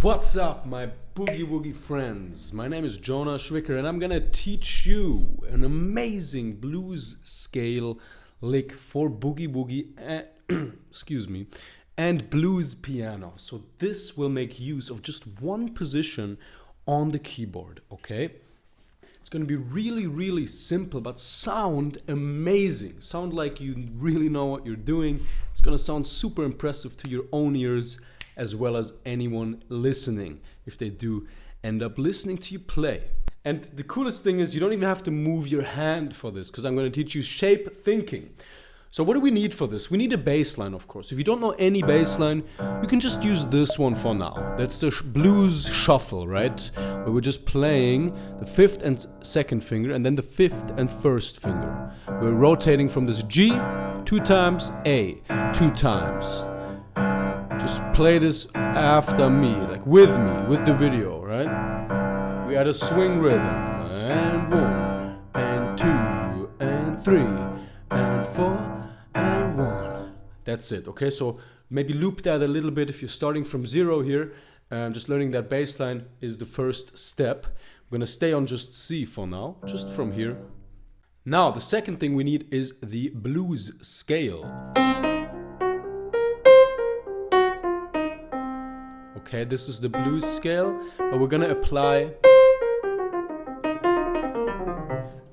What's up, my boogie woogie friends? My name is Jonah Schwicker and I'm gonna teach you an amazing blues scale lick for boogie woogie and, excuse me, and blues piano. So this will make use of just one position on the keyboard, okay? It's gonna be really simple, but sound amazing. Sound like you really know what you're doing. It's gonna sound super impressive to your own ears as well as anyone listening, if they do end up listening to you play. And the coolest thing is you don't even have to move your hand for this, because I'm going to teach you shape thinking. So what do we need for this? We need a bass line, of course. If you don't know any bass line, you can just use this one for now. That's the blues shuffle, right? Where we're just playing the 5th and 2nd finger and then the 5th and 1st finger. We're rotating from this G 2 times, A 2 times. Just play this after me, like with the video, right? We add a swing rhythm, and 1, and 2, and 3, and 4, and 1. That's it, okay? So maybe loop that a little bit if you're starting from 0 here. Just learning that bass line is the first step. I'm gonna stay on just C for now, just from here. Now, the second thing we need is the blues scale. Okay, this is the blues scale, but we're gonna apply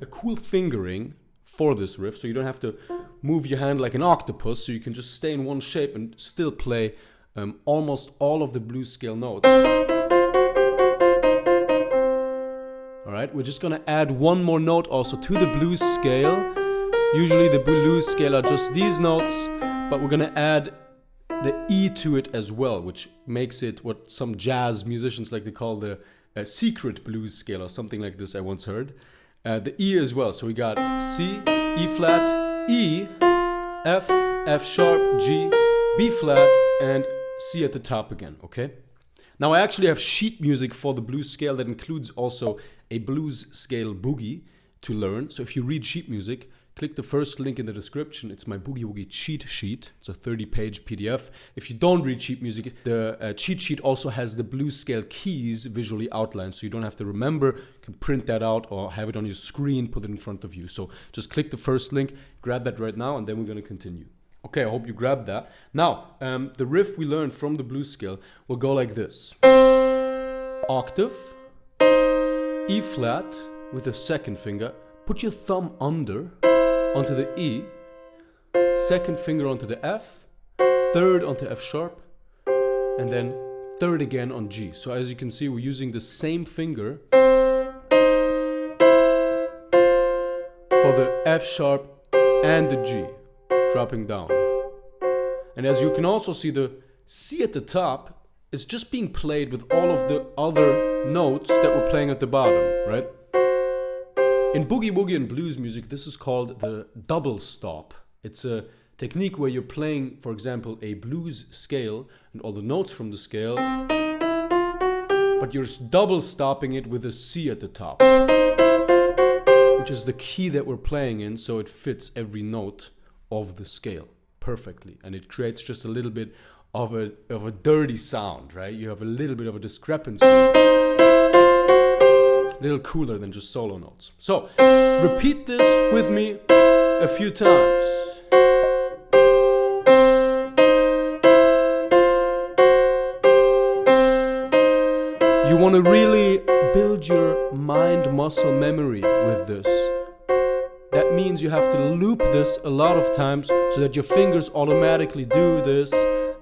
a cool fingering for this riff, so you don't have to move your hand like an octopus, so you can just stay in one shape and still play almost all of the blues scale notes. Alright, we're just gonna add one more note also to the blues scale. Usually the blues scale are just these notes, but we're gonna add the E to it as well, which makes it what some jazz musicians like to call the secret blues scale or something like this I once heard. The E as well, so we got C, E flat, E, F, F sharp, G, B flat, and C at the top again, okay? Now I actually have sheet music for the blues scale that includes also a blues scale boogie to learn. So if you read sheet music, click the first link in the description. It's my Boogie Woogie cheat sheet. It's a 30-page PDF. If you don't read sheet music, the cheat sheet also has the blues scale keys visually outlined, so you don't have to remember. You can print that out or have it on your screen, put it in front of you. So just click the first link, grab that right now, and then we're going to continue. Okay, I hope you grabbed that. Now, the riff we learned from the blues scale will go like this. Octave, E flat with the 2nd finger. Put your thumb under onto the E, 2nd finger onto the F, 3rd onto F sharp, and then 3rd again on G. So as you can see, we're using the same finger for the F sharp and the G, dropping down. And as you can also see, the C at the top is just being played with all of the other notes that we're playing at the bottom, right? In boogie woogie and blues music, this is called the double stop. It's a technique where you're playing, for example, a blues scale and all the notes from the scale, but you're double stopping it with a C at the top, which is the key that we're playing in, so it fits every note of the scale perfectly, and it creates just a little bit of a dirty sound, right? You have a little bit of a discrepancy. Little cooler than just solo notes. So, repeat this with me a few times. You want to really build your mind muscle memory with this. That means you have to loop this a lot of times so that your fingers automatically do this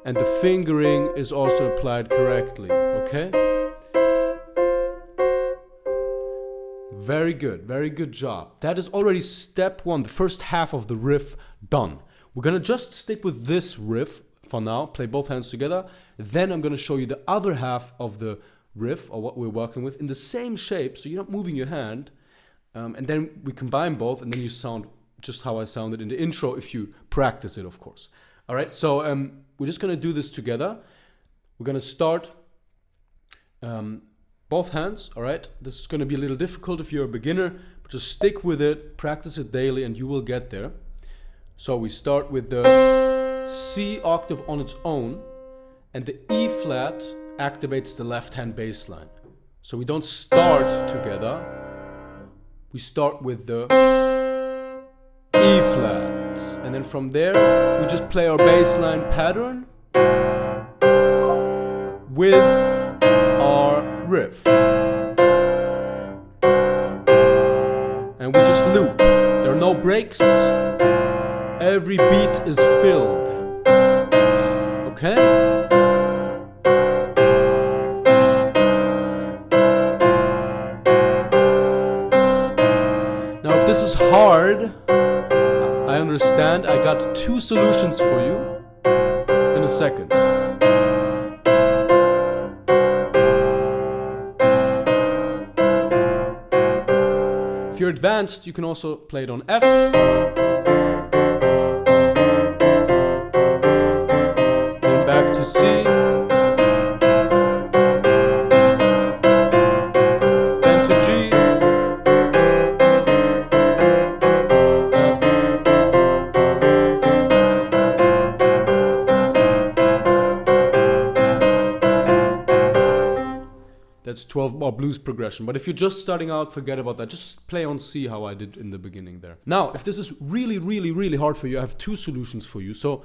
and the fingering is also applied correctly, okay? Very good job. That is already step 1, the first half of the riff done. We're gonna just stick with this riff for now, play both hands together. Then I'm gonna show you the other half of the riff, or what we're working with, in the same shape, so you're not moving your hand. And then we combine both, and then you sound just how I sounded in the intro if you practice it, of course. All right, so we're just gonna do this together. We're gonna start both hands, all right? This is going to be a little difficult if you're a beginner, but just stick with it, practice it daily, and you will get there. So we start with the C octave on its own, and the E flat activates the left hand bass line. So we don't start together. We start with the E flat. And then from there, we just play our bass line pattern with our riff. And we just loop. There are no breaks. Every beat is filled. Okay? Now if this is hard, I understand. I got 2 solutions for you in a second. If you're advanced, you can also play it on F. Then back to C. Then to G. F. That's 12-bar blues progression. But if you're just starting out, forget about that. Just play on C how I did in the beginning there. Now, if this is really, really, really hard for you, I have 2 solutions for you. So,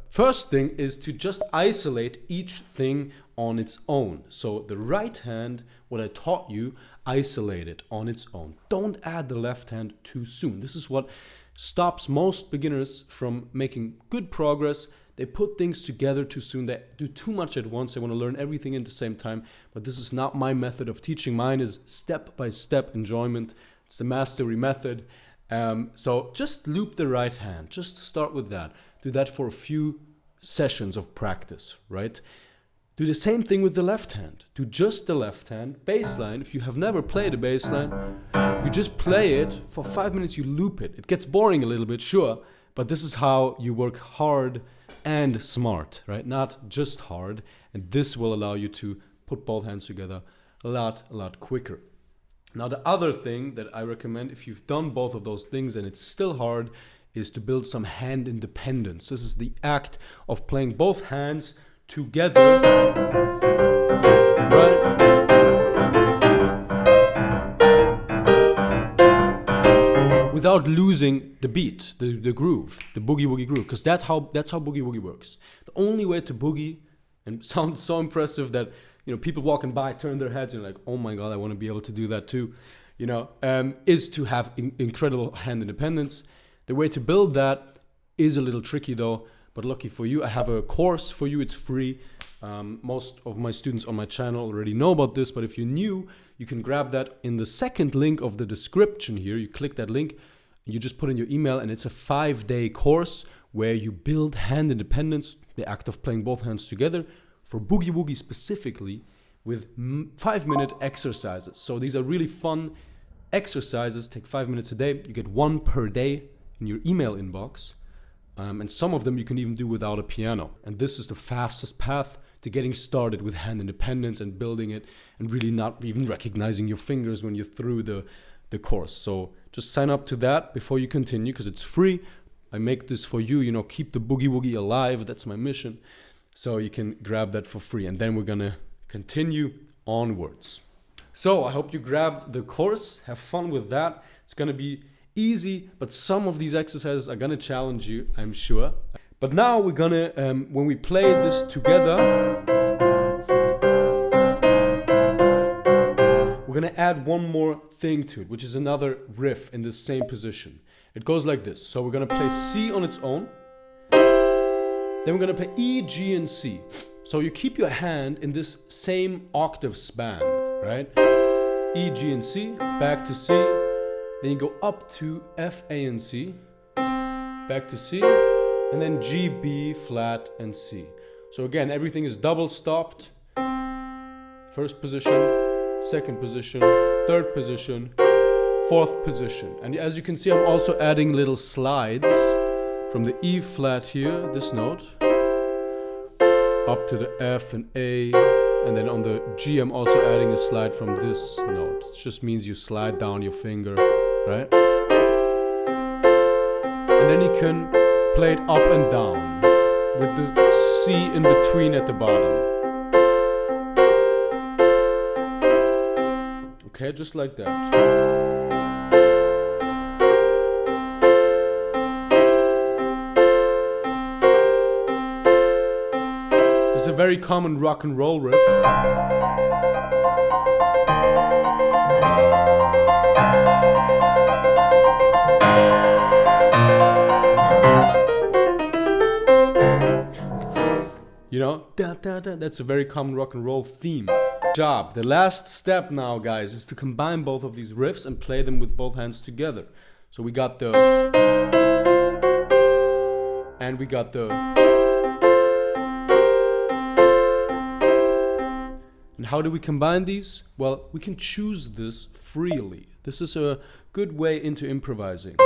first thing is to just isolate each thing on its own. So the right hand, what I taught you, isolate it on its own. Don't add the left hand too soon. This is what stops most beginners from making good progress. They put things together too soon. They do too much at once. They want to learn everything at the same time. But this is not my method of teaching. Mine is step-by-step enjoyment. It's the mastery method. So just loop the right hand. Just start with that. Do that for a few sessions of practice, right? Do the same thing with the left hand. Do just the left hand. Bass line. If you have never played a bass line, you just play it. For 5 minutes, you loop it. It gets boring a little bit, sure. But this is how you work hard and smart, right? Not just hard. And this will allow you to put both hands together a lot quicker. Now, the other thing that I recommend, if you've done both of those things and it's still hard, is to build some hand independence. This is the act of playing both hands together, right? Without losing the beat, the groove, the boogie woogie groove, because that's how boogie woogie works. The only way to boogie, and sounds so impressive that people walking by turn their heads and like, oh my god, I want to be able to do that too, is to have incredible hand independence. The way to build that is a little tricky though, but lucky for you, I have a course for you. It's free. Most of my students on my channel already know about this, but if you're new, you can grab that in the second link of the description here. You click that link, you just put in your email, and it's a 5-day course where you build hand independence, the act of playing both hands together, for boogie woogie specifically, with 5-minute exercises. So these are really fun exercises, take 5 minutes a day. You get 1 per day in your email inbox. And some of them you can even do without a piano. And this is the fastest path to getting started with hand independence and building it, and really not even recognizing your fingers when you're through the course. So just sign up to that before you continue, because it's free. I make this for you, keep the boogie woogie alive. That's my mission. So you can grab that for free. And then we're gonna continue onwards. So I hope you grabbed the course. Have fun with that. It's gonna be easy, but some of these exercises are gonna challenge you, I'm sure. But now we're gonna, when we play this together, we're gonna add one more thing to it, which is another riff in the same position. It goes like this. So we're gonna play C on its own, then we're gonna play E, G, and C. So you keep your hand in this same octave span, right? E, G, and C, back to C, then you go up to F, A, and C, back to C, and then G, B, flat, and C. So again, everything is double stopped. First position, second position, third position, fourth position. And as you can see, I'm also adding little slides from the E flat here, this note, up to the F and A, and then on the G, I'm also adding a slide from this note. It just means you slide down your finger, right? And then you can play it up and down with the C in between at the bottom. Okay, just like that. This is a very common rock and roll riff. You know, da, da, da, that's a very common rock and roll theme. Job. The last step now, guys, is to combine both of these riffs and play them with both hands together. So we got the, and we got the, and how do we combine these? Well, we can choose this freely. This is a good way into improvising.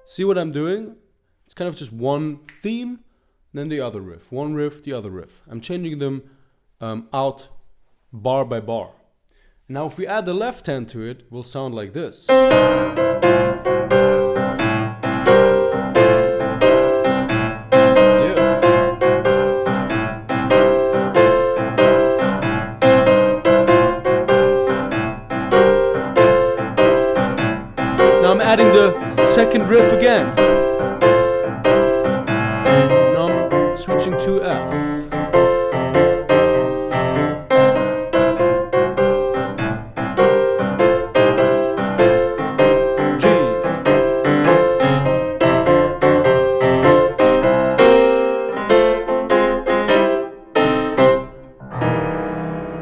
See what I'm doing? It's kind of just one theme, then the other riff. One riff, the other riff. I'm changing them out bar by bar. Now if we add the left hand to it, it will sound like this. Now I'm adding the second riff again. Now I'm switching to F. G.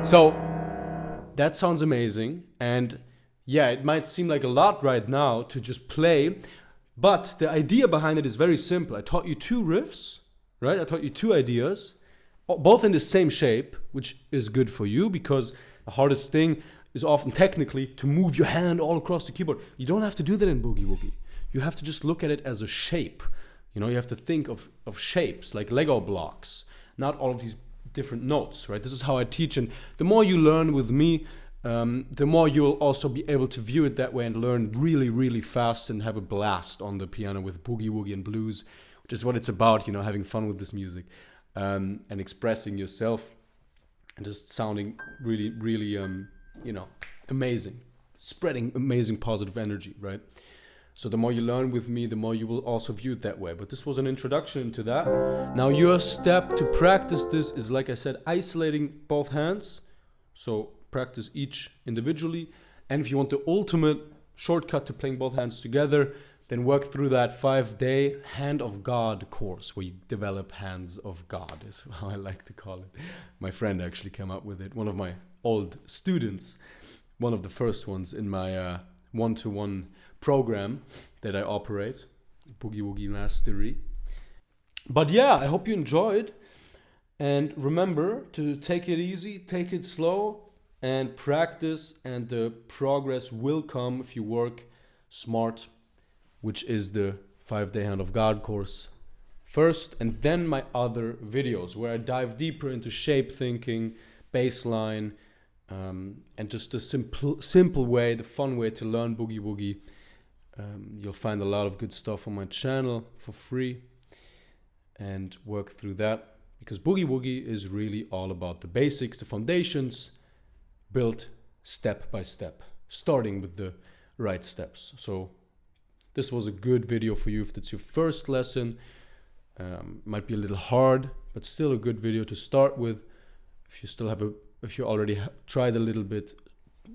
So that sounds amazing, and yeah, it might seem like a lot right now to just play, but the idea behind it is very simple. I taught you two riffs, right? I taught you two ideas, both in the same shape, which is good for you because the hardest thing is often technically to move your hand all across the keyboard. You don't have to do that in Boogie Woogie. You have to just look at it as a shape. You know, you have to think of shapes like Lego blocks, not all of these different notes, right? This is how I teach, and the more you learn with me, the more you'll also be able to view it that way and learn really, really fast and have a blast on the piano with Boogie Woogie and blues, which is what it's about, you know, having fun with this music and expressing yourself and just sounding really, really, you know, amazing, spreading amazing positive energy, right? So the more you learn with me, the more you will also view it that way. But this was an introduction to that. Now your step to practice this is, like I said, isolating both hands. So practice each individually, and if you want the ultimate shortcut to playing both hands together, then work through that 5-day Hand of God course where you develop hands of God, is how I like to call it. My friend actually came up with it, one of my old students, one of the first ones in my one-to-one program that I operate, Boogie Woogie Mastery. But yeah, I hope you enjoyed, and remember to take it easy, take it slow, and practice, and the progress will come if you work smart, which is the 5-day Hand of God course first, and then my other videos where I dive deeper into shape thinking, bassline, and just the simple way, the fun way to learn Boogie Woogie. You'll find a lot of good stuff on my channel for free, and work through that, because Boogie Woogie is really all about the basics, the foundations, built step by step, starting with the right steps. So this was a good video for you if it's your first lesson. Might be a little hard, but still a good video to start with. If you already tried a little bit,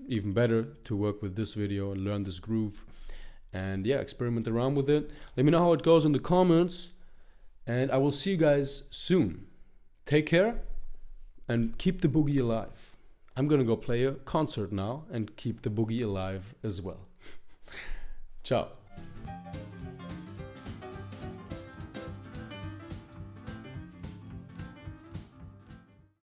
even better to work with this video and learn this groove. And yeah, experiment around with it. Let me know how it goes in the comments, and I will see you guys soon. Take care and keep the boogie alive. I'm gonna go play a concert now and keep the boogie alive as well. Ciao.